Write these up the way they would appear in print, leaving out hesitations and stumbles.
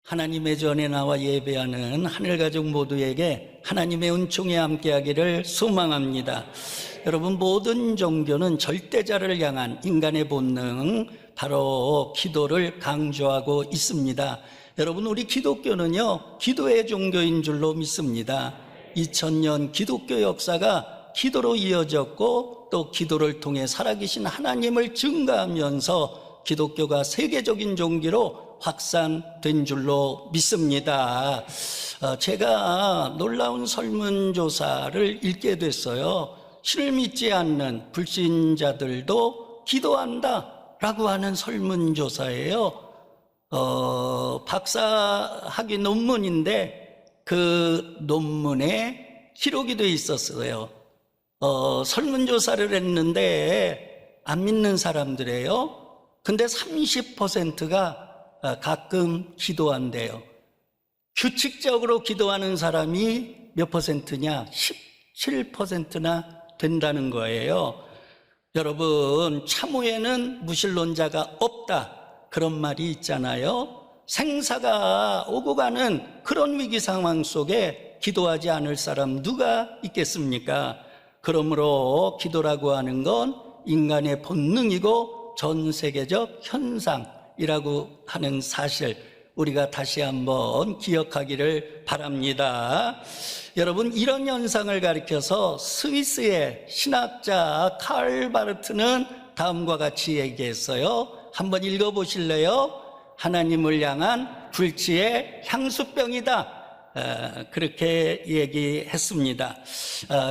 하나님의 전에 나와 예배하는 하늘가족 모두에게 하나님의 은총이 함께하기를 소망합니다. 여러분, 모든 종교는 절대자를 향한 인간의 본능, 바로 기도를 강조하고 있습니다. 여러분, 우리 기독교는요, 기도의 종교인 줄로 믿습니다. 2000년 기독교 역사가 기도로 이어졌고, 또 기도를 통해 살아계신 하나님을 증거하면서 기독교가 세계적인 종교로 확산된 줄로 믿습니다. 제가 놀라운 설문조사를 읽게 됐어요. 신을 믿지 않는 불신자들도 기도한다 라고 하는 설문조사예요. 박사학위 논문인데 그 논문에 기록이 돼 있었어요. 설문조사를 했는데 안 믿는 사람들이에요. 근데 30%가 가끔 기도한대요. 규칙적으로 기도하는 사람이 몇 퍼센트냐? 17%나 된다는 거예요. 여러분, 참후에는 무신론자가 없다, 그런 말이 있잖아요. 생사가 오고 가는 그런 위기 상황 속에 기도하지 않을 사람 누가 있겠습니까? 그러므로 기도라고 하는 건 인간의 본능이고 전 세계적 현상이라고 하는 사실, 우리가 다시 한번 기억하기를 바랍니다. 여러분, 이런 현상을 가리켜서 스위스의 신학자 칼 바르트는 다음과 같이 얘기했어요. 한번 읽어보실래요? 하나님을 향한 불치의 향수병이다, 그렇게 얘기했습니다.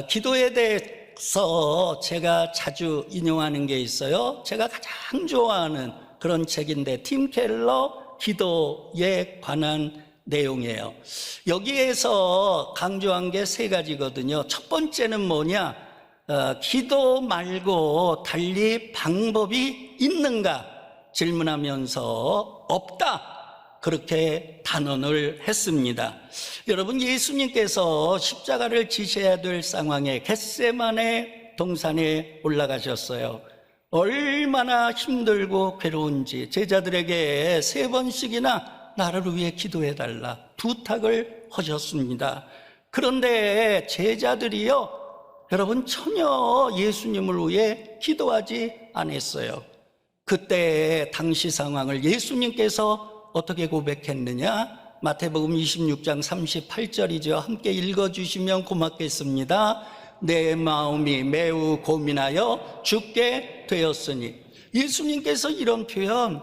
기도에 대해서 제가 자주 인용하는 게 있어요. 제가 가장 좋아하는 그런 책인데, 팀 켈러 기도에 관한 내용이에요. 여기에서 강조한 게 세 가지거든요. 첫 번째는 뭐냐? 기도 말고 달리 방법이 있는가? 질문하면서 없다, 그렇게 단언을 했습니다. 여러분, 예수님께서 십자가를 지셔야 될 상황에 겟세마네 동산에 올라가셨어요. 얼마나 힘들고 괴로운지 제자들에게 3번씩이나 나를 위해 기도해달라 부탁을 하셨습니다. 그런데 제자들이요, 여러분, 전혀 예수님을 위해 기도하지 않았어요. 그때 당시 상황을 예수님께서 어떻게 고백했느냐? 마태복음 26장 38절이죠. 함께 읽어주시면 고맙겠습니다. 내 마음이 매우 고민하여 죽게 되었으니. 예수님께서 이런 표현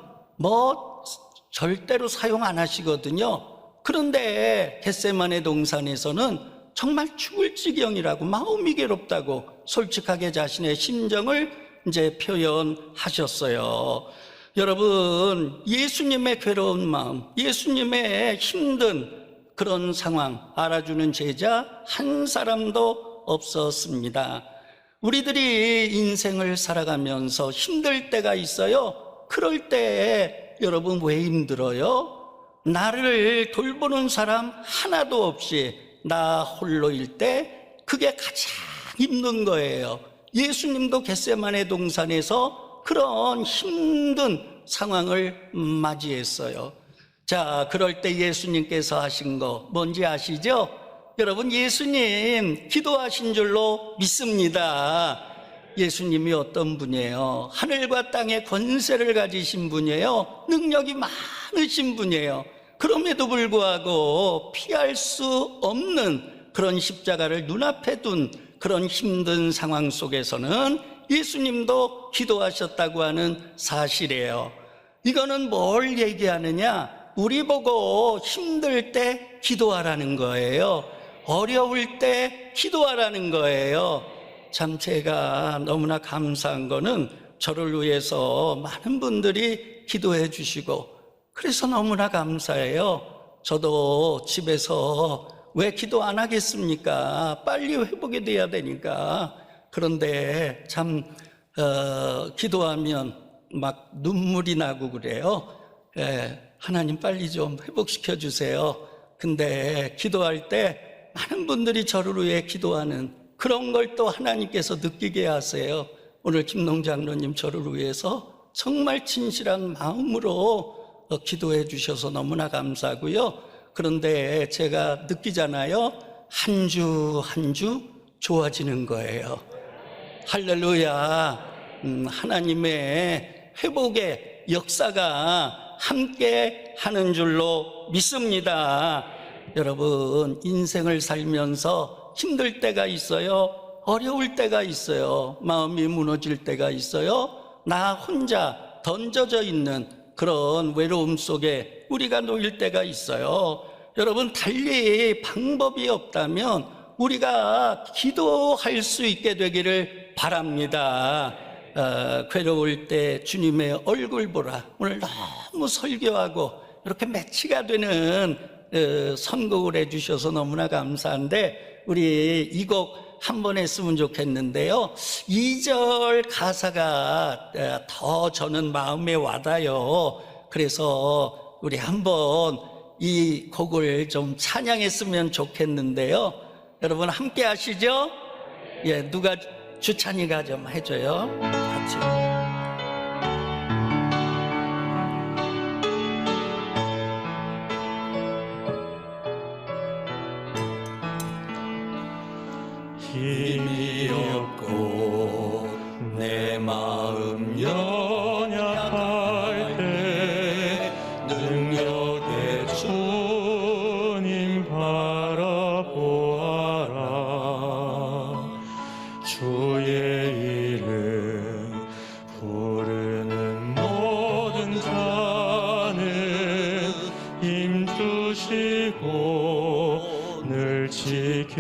절대로 사용 안 하시거든요. 그런데 겟세마네 동산에서는 정말 죽을 지경이라고, 마음이 괴롭다고 솔직하게 자신의 심정을 이제 표현하셨어요. 여러분, 예수님의 괴로운 마음, 예수님의 힘든 그런 상황 알아주는 제자 한 사람도 없었습니다. 우리들이 인생을 살아가면서 힘들 때가 있어요. 그럴 때 여러분, 왜 힘들어요? 나를 돌보는 사람 하나도 없이 나 홀로일 때 그게 가장 힘든 거예요. 예수님도 겟세마네 동산에서 그런 힘든 상황을 맞이했어요. 자, 그럴 때 예수님께서 하신 거 뭔지 아시죠? 여러분, 예수님 기도하신 줄로 믿습니다. 예수님이 어떤 분이에요? 하늘과 땅의 권세를 가지신 분이에요. 능력이 많으신 분이에요. 그럼에도 불구하고 피할 수 없는 그런 십자가를 눈앞에 둔 그런 힘든 상황 속에서는 예수님도 기도하셨다고 하는 사실이에요. 이거는 뭘 얘기하느냐? 우리 보고 힘들 때 기도하라는 거예요. 어려울 때 기도하라는 거예요. 참 제가 너무나 감사한 거는 저를 위해서 많은 분들이 기도해 주시고, 그래서 너무나 감사해요. 저도 집에서 왜 기도 안 하겠습니까? 빨리 회복이 돼야 되니까. 그런데 참 기도하면 막 눈물이 나고 그래요. 하나님 빨리 좀 회복시켜 주세요. 근데 기도할 때 많은 분들이 저를 위해 기도하는 그런 걸 또 하나님께서 느끼게 하세요. 오늘 김농 장로님 저를 위해서 정말 진실한 마음으로 기도해 주셔서 너무나 감사하고요. 그런데 제가 느끼잖아요. 한 주 한 주 좋아지는 거예요. 할렐루야. 하나님의 회복의 역사가 함께 하는 줄로 믿습니다. 여러분, 인생을 살면서 힘들 때가 있어요. 어려울 때가 있어요. 마음이 무너질 때가 있어요. 나 혼자 던져져 있는 그런 외로움 속에 우리가 놓일 때가 있어요. 여러분, 달리 방법이 없다면 우리가 기도할 수 있게 되기를 바랍니다. 괴로울 때 주님의 얼굴 보라. 오늘 너무 설교하고 이렇게 매치가 되는 선곡을 해주셔서 너무나 감사한데, 우리 이 곡 한번 했으면 좋겠는데요. 2절 가사가 더 저는 마음에 와닿아요. 그래서 우리 한번 이 곡을 좀 찬양했으면 좋겠는데요. 여러분 함께 하시죠? 예, 누가 주찬이가 좀 해줘요. 같이. 힘이 없고 내 마음 연약할 때 능력의 주님 바라보아라. 주의 이름 부르는 모든 자는 힘 주시고 늘 지켜주시리.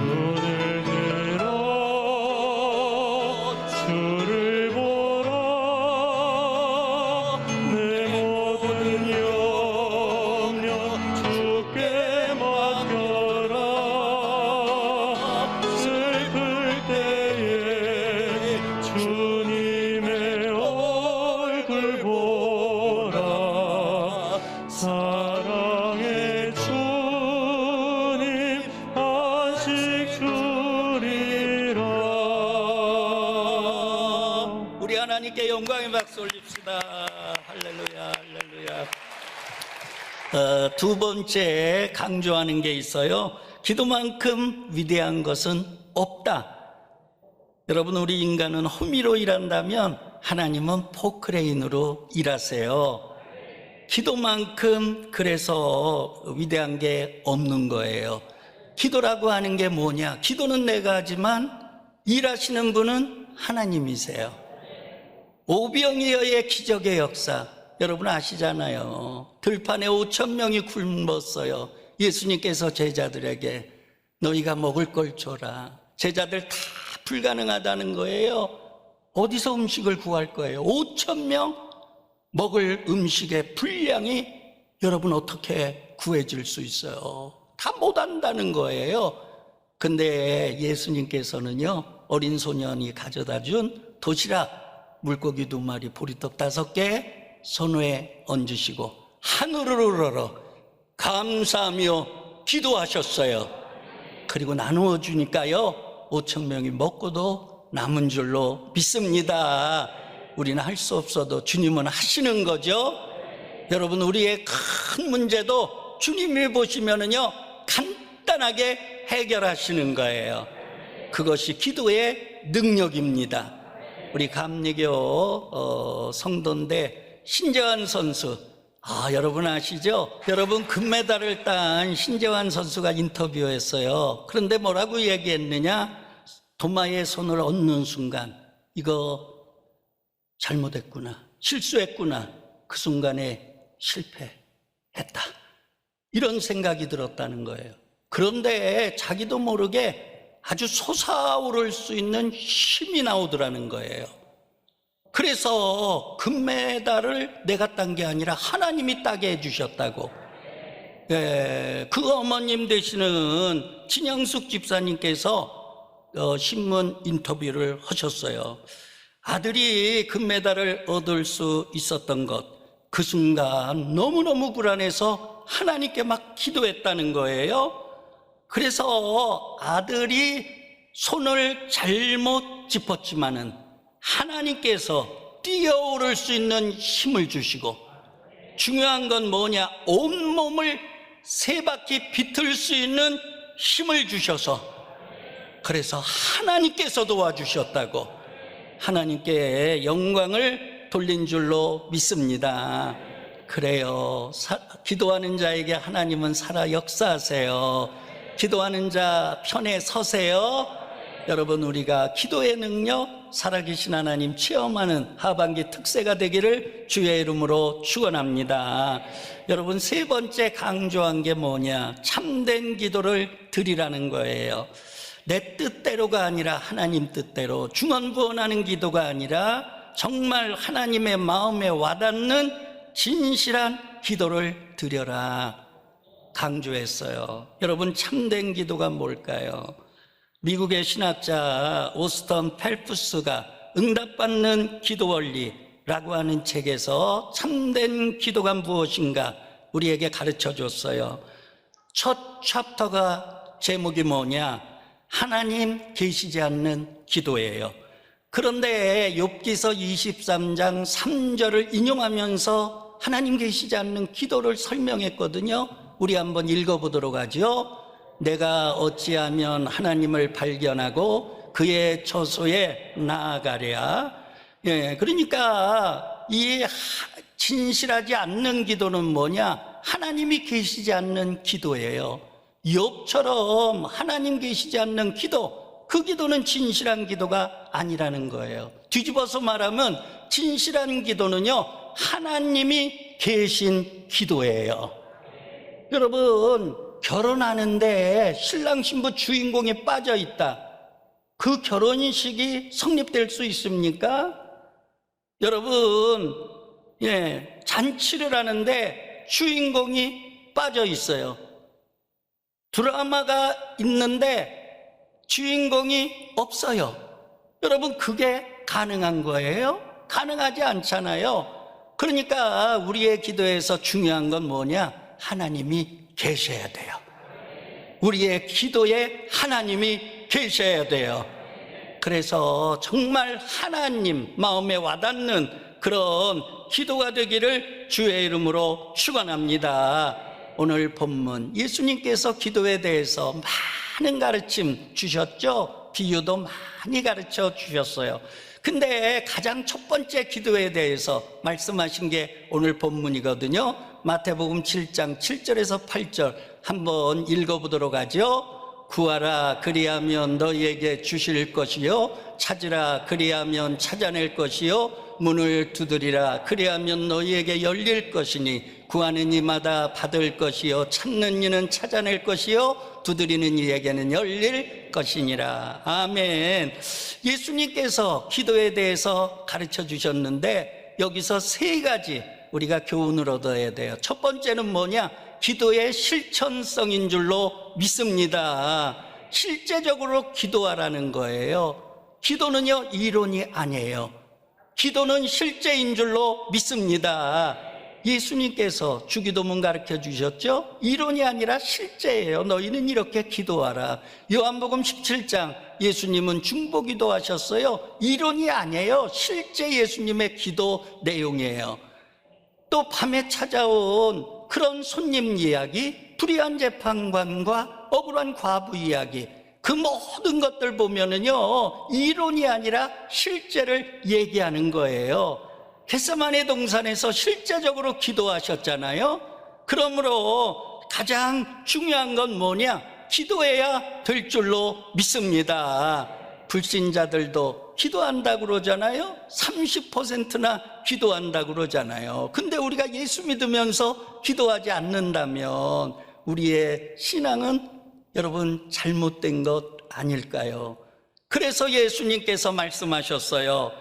눈을 들어 주를 보라. 내 모든 염려 주께 맡겨라. 슬플 때에 주님의 얼굴 보라. 사랑의 주님 안식 주리라. 우리 하나님께 영광의 박수 올립시다. 할렐루야, 할렐루야. 두 번째 강조하는 게 있어요. 기도만큼 위대한 것은 없다. 여러분, 우리 인간은 호미로 일한다면 하나님은 포크레인으로 일하세요. 기도만큼 그래서 위대한 게 없는 거예요. 기도라고 하는 게 뭐냐? 기도는 내가 하지만 일하시는 분은 하나님이세요. 오병이어의 기적의 역사, 여러분 아시잖아요. 들판에 5,000명이 굶었어요. 예수님께서 제자들에게 너희가 먹을 걸 줘라. 제자들 다 불가능하다는 거예요. 어디서 음식을 구할 거예요? 5,000명 먹을 음식의 분량이 여러분 어떻게 구해질 수 있어요? 다 못한다는 거예요. 근데 예수님께서는요, 어린 소년이 가져다 준 도시락 물고기 2마리 보리떡 5개 손에 얹으시고 하늘을 우러러 감사하며 기도하셨어요. 그리고 나누어 주니까요 5,000명이 먹고도 남은 줄로 믿습니다. 우리는 할 수 없어도 주님은 하시는 거죠. 여러분, 우리의 큰 문제도 주님이 보시면은요 간단하게 해결하시는 거예요. 그것이 기도의 능력입니다. 우리 감리교 성도인데 신재환 선수, 여러분 아시죠? 여러분, 금메달을 딴 신재환 선수가 인터뷰했어요. 그런데 뭐라고 얘기했느냐? 도마에 손을 얹는 순간 이거 잘못했구나, 실수했구나, 그 순간에 실패했다, 이런 생각이 들었다는 거예요. 그런데 자기도 모르게 아주 솟아오를 수 있는 힘이 나오더라는 거예요. 그래서 금메달을 내가 딴 게 아니라 하나님이 따게 해주셨다고. 그 어머님 되시는 진영숙 집사님께서 신문 인터뷰를 하셨어요. 아들이 금메달을 얻을 수 있었던 것, 그 순간 너무너무 불안해서 하나님께 막 기도했다는 거예요. 그래서 아들이 손을 잘못 짚었지만은 하나님께서 뛰어오를 수 있는 힘을 주시고, 중요한 건 뭐냐? 온몸을 세 바퀴 비틀 수 있는 힘을 주셔서, 그래서 하나님께서 도와주셨다고, 하나님께 영광을 돌린 줄로 믿습니다. 그래요. 기도하는 자에게 하나님은 살아 역사하세요. 기도하는 자 편에 서세요. 여러분, 우리가 기도의 능력, 살아계신 하나님 체험하는 하반기 특세가 되기를 주의 이름으로 축원합니다. 여러분, 세 번째 강조한 게 뭐냐? 참된 기도를 드리라는 거예요. 내 뜻대로가 아니라 하나님 뜻대로, 중언부언하는 기도가 아니라 정말 하나님의 마음에 와닿는 진실한 기도를 드려라 강조했어요. 여러분, 참된 기도가 뭘까요? 미국의 신학자 오스턴 펠프스가 응답받는 기도 원리라고 하는 책에서 참된 기도가 무엇인가 우리에게 가르쳐 줬어요. 첫 챕터가 제목이 뭐냐? 하나님 계시지 않는 기도예요. 그런데 욥기서 23장 3절을 인용하면서 하나님 계시지 않는 기도를 설명했거든요. 우리 한번 읽어보도록 하죠. 내가 어찌하면 하나님을 발견하고 그의 처소에 나아가랴. 예, 그러니까 이 진실하지 않는 기도는 뭐냐? 하나님이 계시지 않는 기도예요. 욥처럼 하나님 계시지 않는 기도, 그 기도는 진실한 기도가 아니라는 거예요. 뒤집어서 말하면 진실한 기도는요, 하나님이 계신 기도예요. 여러분, 결혼하는데 신랑 신부 주인공이 빠져 있다. 그 결혼식이 성립될 수 있습니까? 여러분, 잔치를 하는데 주인공이 빠져 있어요. 드라마가 있는데 주인공이 없어요. 여러분, 그게 가능한 거예요? 가능하지 않잖아요. 그러니까 우리의 기도에서 중요한 건 뭐냐? 하나님이 계셔야 돼요. 우리의 기도에 하나님이 계셔야 돼요. 그래서 정말 하나님 마음에 와닿는 그런 기도가 되기를 주의 이름으로 축원합니다. 오늘 본문 예수님께서 기도에 대해서 많은 가르침 주셨죠. 비유도 많이 가르쳐 주셨어요. 근데 가장 첫 번째 기도에 대해서 말씀하신 게 오늘 본문이거든요. 마태복음 7장 7절에서 8절 한번 읽어보도록 하죠. 구하라 그리하면 너희에게 주실 것이요, 찾으라 그리하면 찾아낼 것이요, 문을 두드리라 그리하면 너희에게 열릴 것이니 구하는 이마다 받을 것이요, 찾는 이는 찾아낼 것이요, 두드리는 이에게는 열릴 것이니라. 아멘. 예수님께서 기도에 대해서 가르쳐 주셨는데 여기서 세 가지 우리가 교훈을 얻어야 돼요. 첫 번째는 뭐냐? 기도의 실천성인 줄로 믿습니다. 실제적으로 기도하라는 거예요. 기도는요, 이론이 아니에요. 기도는 실제인 줄로 믿습니다. 예수님께서 주기도문 가르쳐 주셨죠? 이론이 아니라 실제예요. 너희는 이렇게 기도하라. 요한복음 17장 예수님은 중보기도 하셨어요. 이론이 아니에요. 실제 예수님의 기도 내용이에요. 또 밤에 찾아온 그런 손님 이야기, 불의한 재판관과 억울한 과부 이야기, 그 모든 것들 보면은요, 이론이 아니라 실제를 얘기하는 거예요. 겟세마네 동산에서 실제적으로 기도하셨잖아요. 그러므로 가장 중요한 건 뭐냐? 기도해야 될 줄로 믿습니다. 불신자들도 기도한다고 그러잖아요. 30%나 기도한다고 그러잖아요. 근데 우리가 예수 믿으면서 기도하지 않는다면 우리의 신앙은 여러분 잘못된 것 아닐까요? 그래서 예수님께서 말씀하셨어요.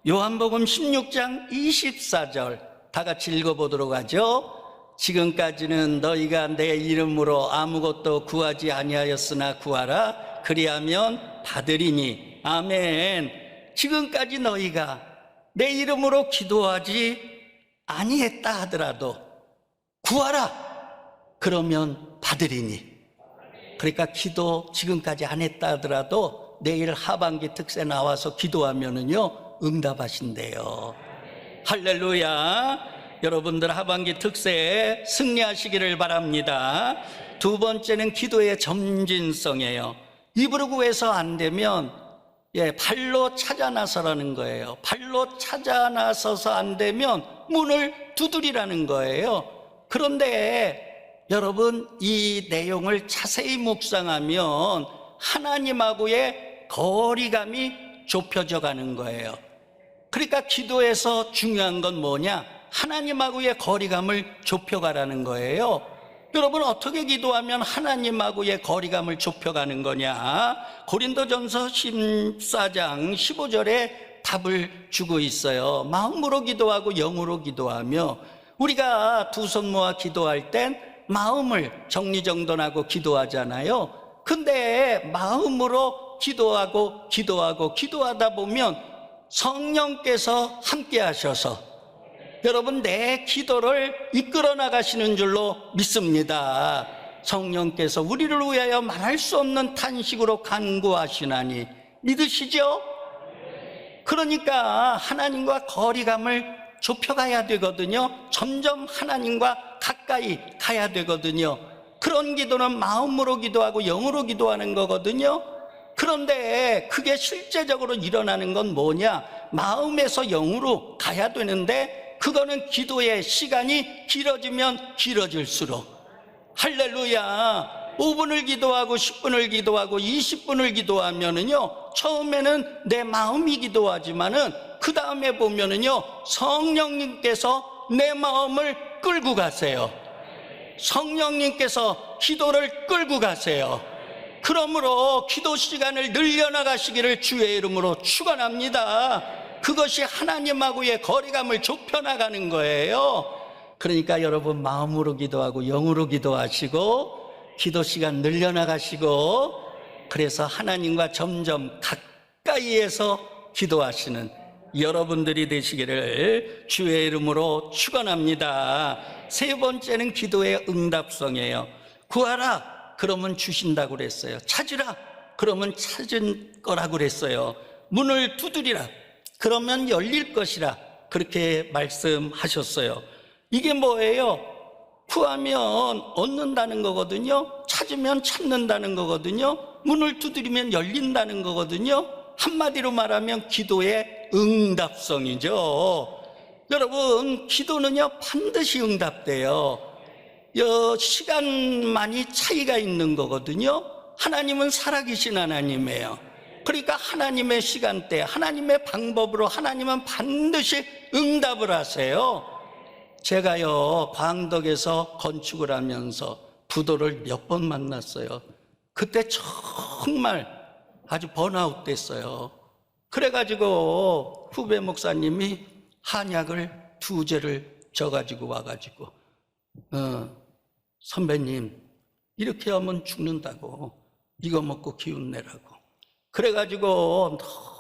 요한복음 16장 24절 다 같이 읽어보도록 하죠. 지금까지는 너희가 내 이름으로 아무것도 구하지 아니하였으나 구하라 그리하면 받으리니. 아멘. 지금까지 너희가 내 이름으로 기도하지 아니했다 하더라도 구하라 그러면 받으리니. 그러니까 기도 지금까지 안 했다 하더라도 내일 하반기 특세 나와서 기도하면은요 응답하신대요. 할렐루야. 여러분들 하반기 특세에 승리하시기를 바랍니다. 두 번째는 기도의 점진성이에요. 입으로 구해서 안 되면 발로 찾아 나서라는 거예요. 발로 찾아 나서서 안 되면 문을 두드리라는 거예요. 그런데 여러분, 이 내용을 자세히 묵상하면 하나님하고의 거리감이 좁혀져 가는 거예요. 그러니까 기도에서 중요한 건 뭐냐? 하나님하고의 거리감을 좁혀가라는 거예요. 여러분, 어떻게 기도하면 하나님하고의 거리감을 좁혀가는 거냐? 고린도전서 14장 15절에 답을 주고 있어요. 마음으로 기도하고 영으로 기도하며, 우리가 두 손 모아 기도할 땐 마음을 정리정돈하고 기도하잖아요. 근데 마음으로 기도하다 보면 성령께서 함께 하셔서 여러분, 내 기도를 이끌어 나가시는 줄로 믿습니다. 성령께서 우리를 위하여 말할 수 없는 탄식으로 간구하시나니 믿으시죠? 그러니까 하나님과 거리감을 좁혀가야 되거든요. 점점 하나님과 가까이 가야 되거든요. 그런 기도는 마음으로 기도하고 영으로 기도하는 거거든요. 그런데 그게 실제적으로 일어나는 건 뭐냐? 마음에서 영으로 가야 되는데, 그거는 기도의 시간이 길어지면 길어질수록, 할렐루야, 5분을 기도하고 10분을 기도하고 20분을 기도하면은요, 처음에는 내 마음이 기도하지만은 그 다음에 보면은요, 성령님께서 내 마음을 끌고 가세요. 성령님께서 기도를 끌고 가세요. 그러므로 기도 시간을 늘려나가시기를 주의 이름으로 축원합니다. 그것이 하나님하고의 거리감을 좁혀나가는 거예요. 그러니까 여러분, 마음으로 기도하고 영으로 기도하시고 기도 시간 늘려나가시고, 그래서 하나님과 점점 가까이에서 기도하시는 여러분들이 되시기를 주의 이름으로 축원합니다. 세 번째는 기도의 응답성이에요. 구하라, 그러면 주신다고 그랬어요. 찾으라, 그러면 찾은 거라고 그랬어요. 문을 두드리라, 그러면 열릴 것이라, 그렇게 말씀하셨어요. 이게 뭐예요? 구하면 얻는다는 거거든요. 찾으면 찾는다는 거거든요. 문을 두드리면 열린다는 거거든요. 한마디로 말하면 기도의 응답성이죠. 여러분, 기도는요 반드시 응답돼요. 시간만이 차이가 있는 거거든요. 하나님은 살아계신 하나님이에요. 그러니까 하나님의 시간대, 하나님의 방법으로 하나님은 반드시 응답을 하세요. 제가요, 광덕에서 건축을 하면서 부도를 몇 번 만났어요. 그때 정말 아주 번아웃 됐어요. 그래가지고 후배 목사님이 한약을 2제를 져가지고 와가지고, 선배님, 이렇게 하면 죽는다고, 이거 먹고 기운 내라고. 그래가지고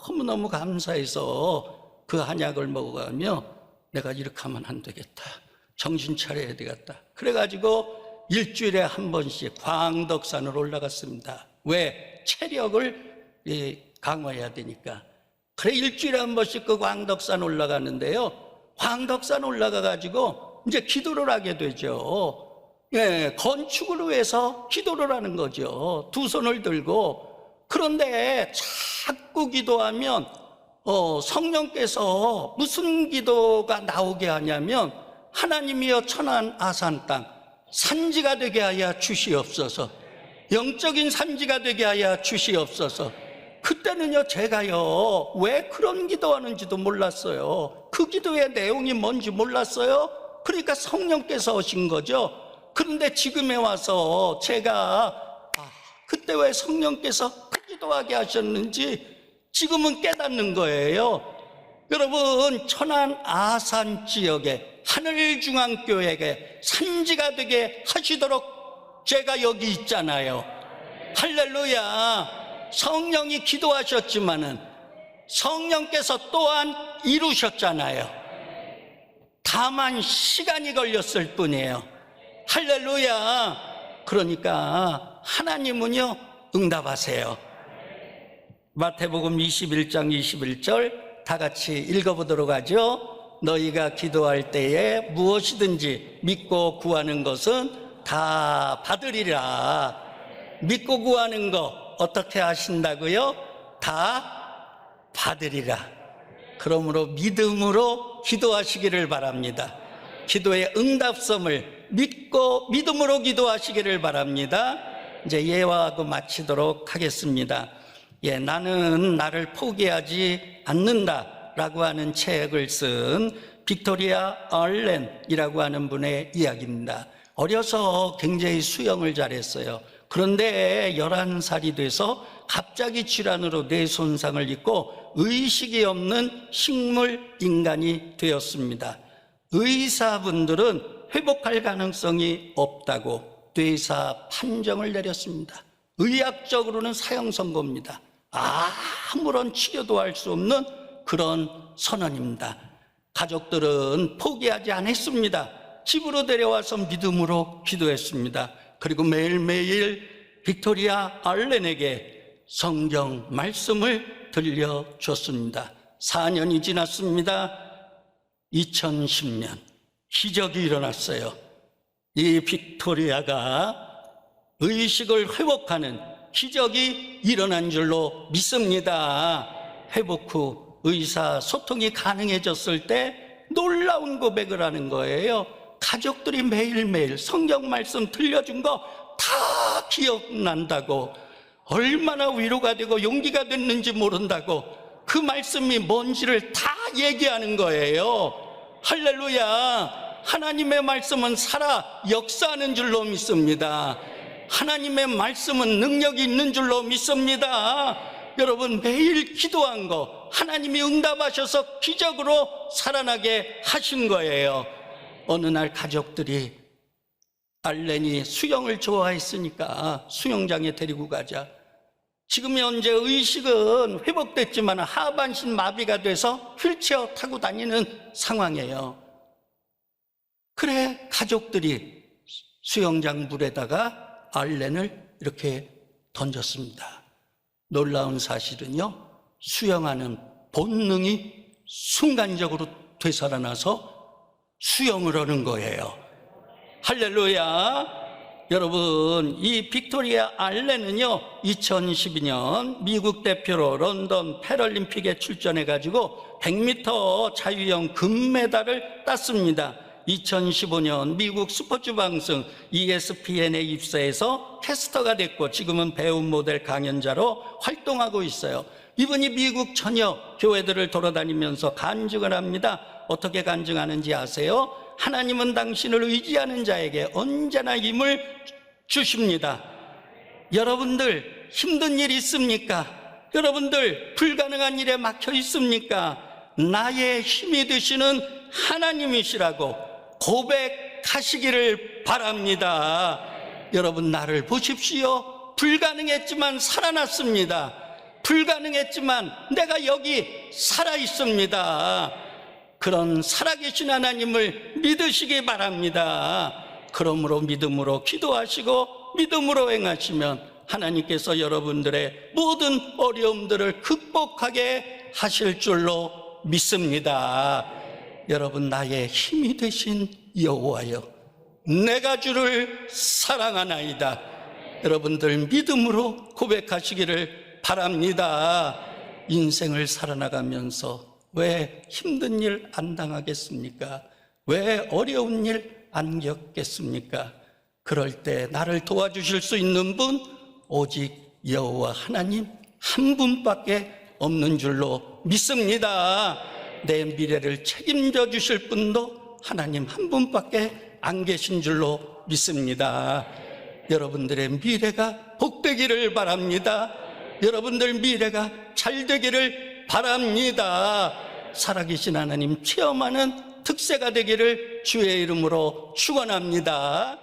너무너무 감사해서 그 한약을 먹어가며, 내가 이렇게 하면 안 되겠다, 정신 차려야 되겠다. 그래가지고 일주일에 한 번씩 광덕산을 올라갔습니다. 왜? 체력을 강화해야 되니까. 그래, 일주일에 한 번씩 그 광덕산 올라가는데요, 광덕산 올라가가지고 이제 기도를 하게 되죠. 건축을 위해서 기도를 하는 거죠. 두 손을 들고. 그런데 자꾸 기도하면 성령께서 무슨 기도가 나오게 하냐면, 하나님이여 천안 아산 땅 산지가 되게 하여 주시옵소서, 영적인 산지가 되게 하여 주시옵소서. 그때는요, 제가요 왜 그런 기도하는지도 몰랐어요. 그 기도의 내용이 뭔지 몰랐어요. 그러니까 성령께서 오신 거죠. 그런데 지금에 와서 제가 그때 왜 성령께서 그 기도하게 하셨는지 지금은 깨닫는 거예요. 여러분, 천안 아산 지역에 하늘중앙교회에 산지가 되게 하시도록 제가 여기 있잖아요. 할렐루야. 성령이 기도하셨지만은 성령께서 또한 이루셨잖아요. 다만 시간이 걸렸을 뿐이에요. 할렐루야. 그러니까 하나님은요 응답하세요. 마태복음 21장 21절 다 같이 읽어보도록 하죠. 너희가 기도할 때에 무엇이든지 믿고 구하는 것은 다 받으리라. 믿고 구하는 거 어떻게 하신다고요? 다 받으리라. 그러므로 믿음으로 기도하시기를 바랍니다. 기도의 응답성을 믿고 믿음으로 기도하시기를 바랍니다. 이제 예화하고 마치도록 하겠습니다. 나는 나를 포기하지 않는다라고 하는 책을 쓴 빅토리아 얼렌이라고 하는 분의 이야기입니다. 어려서 굉장히 수영을 잘했어요. 그런데 11살이 돼서 갑자기 질환으로 뇌 손상을 입고 의식이 없는 식물 인간이 되었습니다. 의사분들은 회복할 가능성이 없다고 뇌사 판정을 내렸습니다. 의학적으로는 사형 선고입니다. 아무런 치료도 할 수 없는 그런 선언입니다. 가족들은 포기하지 않았습니다. 집으로 데려와서 믿음으로 기도했습니다. 그리고 매일매일 빅토리아 알렌에게 성경 말씀을 들려줬습니다. 4년이 지났습니다. 2010년 기적이 일어났어요. 이 빅토리아가 의식을 회복하는 기적이 일어난 줄로 믿습니다. 회복 후 의사소통이 가능해졌을 때 놀라운 고백을 하는 거예요. 가족들이 매일매일 성경 말씀 들려준 거 다 기억난다고, 얼마나 위로가 되고 용기가 됐는지 모른다고 그 말씀이 뭔지를 다 얘기하는 거예요. 할렐루야. 하나님의 말씀은 살아 역사하는 줄로 믿습니다. 하나님의 말씀은 능력이 있는 줄로 믿습니다. 여러분, 매일 기도한 거 하나님이 응답하셔서 기적으로 살아나게 하신 거예요. 어느 날 가족들이 알렌이 수영을 좋아했으니까 수영장에 데리고 가자. 지금 현재 의식은 회복됐지만 하반신 마비가 돼서 휠체어 타고 다니는 상황이에요. 그래, 가족들이 수영장 물에다가 알렌을 이렇게 던졌습니다. 놀라운 사실은요, 수영하는 본능이 순간적으로 되살아나서 수영을 하는 거예요. 할렐루야. 여러분, 이 빅토리아 알렌은요 2012년 미국 대표로 런던 패럴림픽에 출전해가지고 100m 자유형 금메달을 땄습니다. 2015년 미국 스포츠 방송 ESPN에 입사해서 캐스터가 됐고 지금은 배우 모델 강연자로 활동하고 있어요. 이분이 미국 전역 교회들을 돌아다니면서 간증을 합니다. 어떻게 간증하는지 아세요? 하나님은 당신을 의지하는 자에게 언제나 힘을 주십니다. 여러분들 힘든 일 있습니까? 여러분들 불가능한 일에 막혀 있습니까? 나의 힘이 되시는 하나님이시라고 고백하시기를 바랍니다. 여러분, 나를 보십시오. 불가능했지만 살아났습니다. 불가능했지만 내가 여기 살아 있습니다. 그런 살아계신 하나님을 믿으시기 바랍니다. 그러므로 믿음으로 기도하시고 믿음으로 행하시면 하나님께서 여러분들의 모든 어려움들을 극복하게 하실 줄로 믿습니다. 여러분, 나의 힘이 되신 여호와여, 내가 주를 사랑하나이다. 여러분들 믿음으로 고백하시기를 바랍니다. 인생을 살아나가면서 왜 힘든 일 안 당하겠습니까? 왜 어려운 일 안 겪겠습니까? 그럴 때 나를 도와주실 수 있는 분 오직 여호와 하나님 한 분밖에 없는 줄로 믿습니다. 내 미래를 책임져 주실 분도 하나님 한 분밖에 안 계신 줄로 믿습니다. 여러분들의 미래가 복되기를 바랍니다. 여러분들 미래가 잘 되기를 바랍니다. 살아계신 하나님 체험하는 특세가 되기를 주의 이름으로 축원합니다.